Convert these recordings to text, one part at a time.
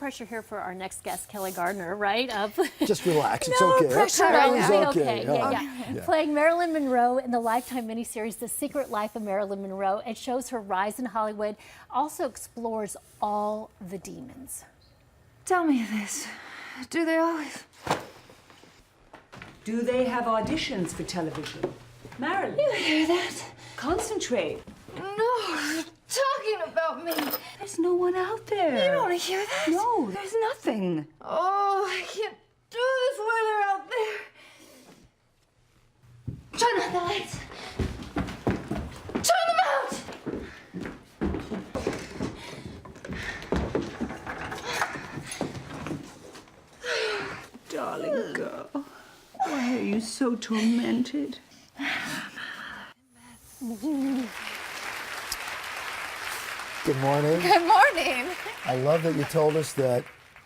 pressure here for our next guest, Kelli Garner, right? Just relax. It's No okay. pressure. Everything's Right? okay. Yeah. Playing Marilyn Monroe in the Lifetime miniseries, The Secret Life of Marilyn Monroe. It shows her rise in Hollywood, also explores all the demons. Tell me this. Do they always... Do they have auditions for television? Marilyn. You hear that? Concentrate. No, talking about me. There's no one out there. You don't hear that? No, there's nothing. Oh, I can't do this while they're out there. Turn on the lights. Turn them out. Darling girl, why are you so tormented? Good morning. Good morning. I love that you told us that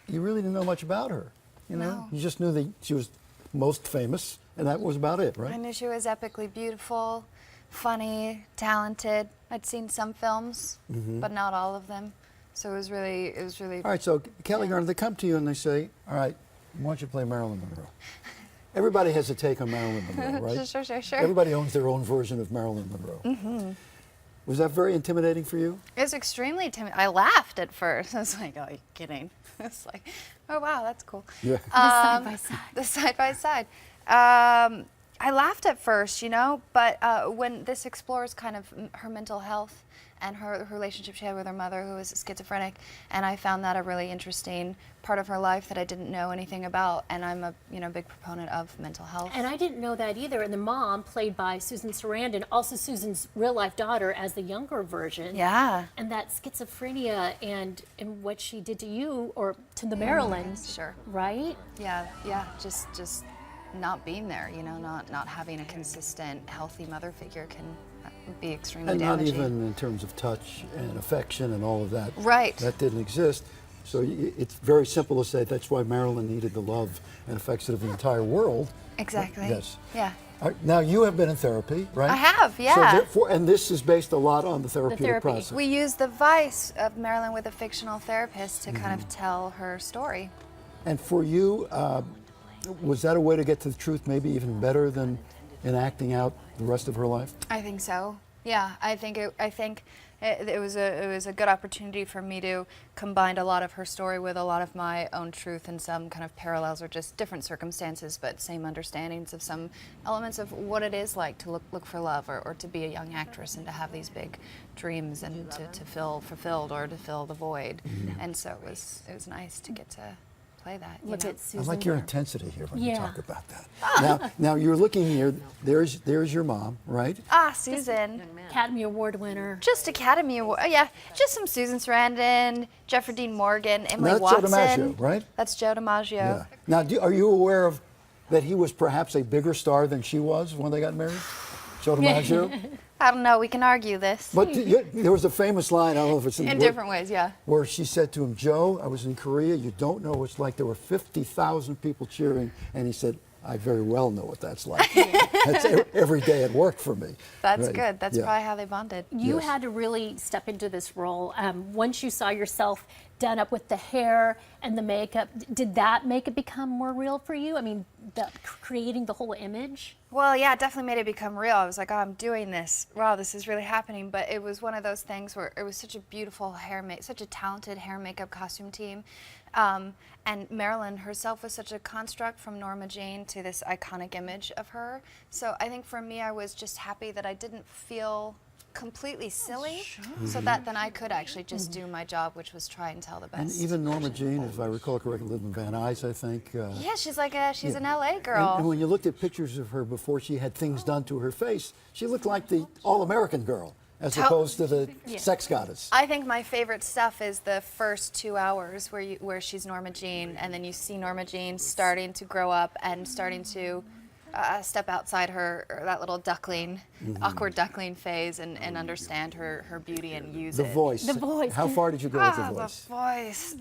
you really didn't know much about her. You know, No. you just knew that she was most famous, and that was about it, I right? knew she was epically beautiful, funny, talented. I'd seen some films, but not all of them. So it was really. All right, so Kelli Garner, they come to you and they say, "All right, I want you to play Marilyn Monroe." Everybody has a take on Marilyn Monroe, right? Sure. Everybody owns their own version of Marilyn Monroe. Was that very intimidating for you? It was extremely intimidating. I laughed at first. I was like, "Oh, you're kidding?" It's like, "Oh wow, that's cool." Yeah. Side by side. The side by side. I laughed at first, you know, but when this explores kind of her mental health and her relationship she had with her mother, who was schizophrenic, and I found that a really interesting part of her life that I didn't know anything about, and I'm a big proponent of mental health. And I didn't know that either. And the mom, played by Susan Sarandon, also Susan's real-life daughter as the younger version. Yeah. And that schizophrenia and what she did to you, or to the Marilyn. Sure. Right? Yeah, just not being there, you know, not having a consistent, healthy mother figure can be extremely And not damaging. even in terms of touch and affection and all of that. Right. That didn't exist. So it's very simple to say that's why Marilyn needed the love and affection of the entire world. Exactly. Yes. Yeah. All right, now you have been in therapy, right? I have, So yeah. therefore, and this is based a lot on the therapeutic therapy. process. We use the voice of Marilyn with a fictional therapist to kind of tell her story. And for you, was that a way to get to the truth maybe even better than in acting out the rest of her life? I think so. Yeah, I think it was a good opportunity for me to combine a lot of her story with a lot of my own truth and some kind of parallels or just different circumstances, but same understandings of some elements of what it is like to look for love or to be a young actress and to have these big dreams and to feel fulfilled or to fill the void. And so it was nice to get to play that. Look at I Susan. like your intensity here when you Yeah. talk about that. Now you're looking here. There's your mom, right? Susan. Academy Award winner. Just Academy Award. Yeah, just some Susan Sarandon, Jeffrey Dean Morgan, Emily That's Joe Watson. DiMaggio, right? That's Joe DiMaggio. Yeah. Now, are you aware of that he was perhaps a bigger star than she was when they got married? Joe DiMaggio? I don't know. We can argue this But there was a famous line, I don't know if it's in different ways. Yeah. where she said to him, "Joe, I was in Korea. You don't know what it's like. There were 50,000 people cheering." And he said, "I very well know what that's like. That's every day at work for me." That's Right. good. That's Yeah. probably how they bonded. You Yes. had to really step into this role. Once you saw yourself done up with the hair and the makeup, did that make it become more real for you? I mean, creating the whole image? Well, yeah, it definitely made it become real. I was like, oh, I'm doing this. Wow, this is really happening. But it was one of those things where it was such a beautiful such a talented hair and makeup costume team. And Marilyn herself was such a construct from Norma Jean to this iconic image of her. So I think for me, I was just happy that I didn't feel completely silly, so that then I could actually just do my job, which was try and tell the And best. even Norma Jean, if I recall correctly, lived in Van Nuys, I think. Yeah, she's an LA girl. And when you looked at pictures of her before she had things done to her face, she looked like the all-American girl, as opposed to the sex goddess. I think my favorite stuff is the first 2 hours where she's Norma Jean, and then you see Norma Jean starting to grow up and starting to step outside that little duckling, awkward duckling phase and understand her beauty and use The it. voice. The voice. How far did you go with the voice? The voice.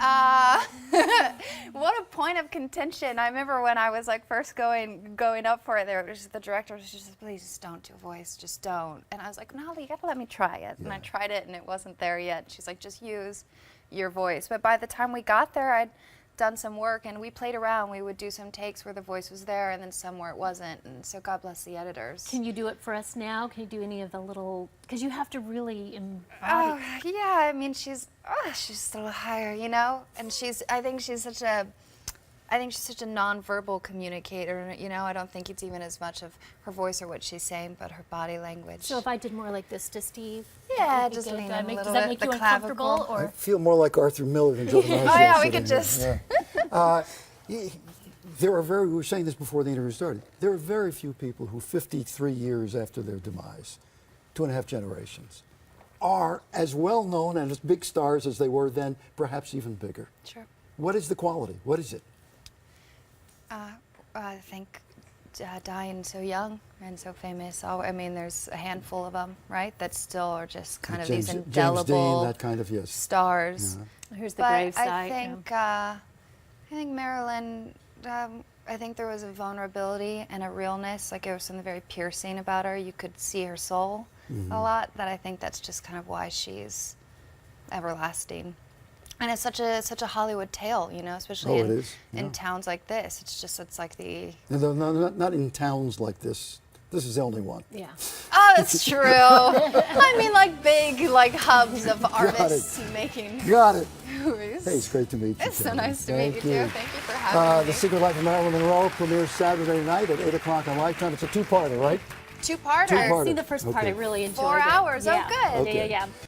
What a point of contention. I remember when I was like first going up for it, the director was just, please just don't do a voice, just don't. And I was like, no, you gotta let me try it. And I tried it and it wasn't there yet. She's like, just use your voice. But by the time we got there, I'd done some work, and we played around. We would do some takes where the voice was there and then some where it wasn't, and so God bless the editors. Can you do it for us now? Can you do any of the little, because you have to really embody. Oh, yeah, I mean, she's just a little higher, you know? And I think she's such a nonverbal communicator, you know? I don't think it's even as much of her voice or what she's saying, but her body language. So if I did more like this to Steve? Yeah, would be just good? lean Does in a little does that bit, make the you uncomfortable? clavicle. I Or? feel more like Arthur Miller than Joe DiMaggio. Oh, yeah, we sitting could here. just... Yeah. We were saying this before the interview started. There are very few people who 53 years after their demise, 2.5 generations, are as well known and as big stars as they were then, perhaps even bigger. Sure. What is the quality? What is it? I think dying so young and so famous. I mean, there's a handful of them, right? That still are just kind of these indelible James Dean, that kind of, yes. stars. Here's the But gravesite. I think Marilyn. I think there was a vulnerability and a realness. Like there was something very piercing about her. You could see her soul a lot. That I think that's just kind of why she's everlasting. And it's such a Hollywood tale, you know, especially in towns like this. It's like the... No, not in towns like this. This is the only one. Yeah. Oh, that's true. I mean, like big, like hubs of artists making Got it. movies. Hey, it's great to meet you. It's so Kelli. nice to meet you, Thank too. Thank you for having The me. Secret Life of Marilyn Monroe premieres Saturday night at 8 o'clock on Lifetime. It's a two-parter, right? Two-parter. Two-parter. I've seen the first part. I Okay. really enjoyed 4 it. hours. Yeah. Oh, good. Yeah, yeah, yeah.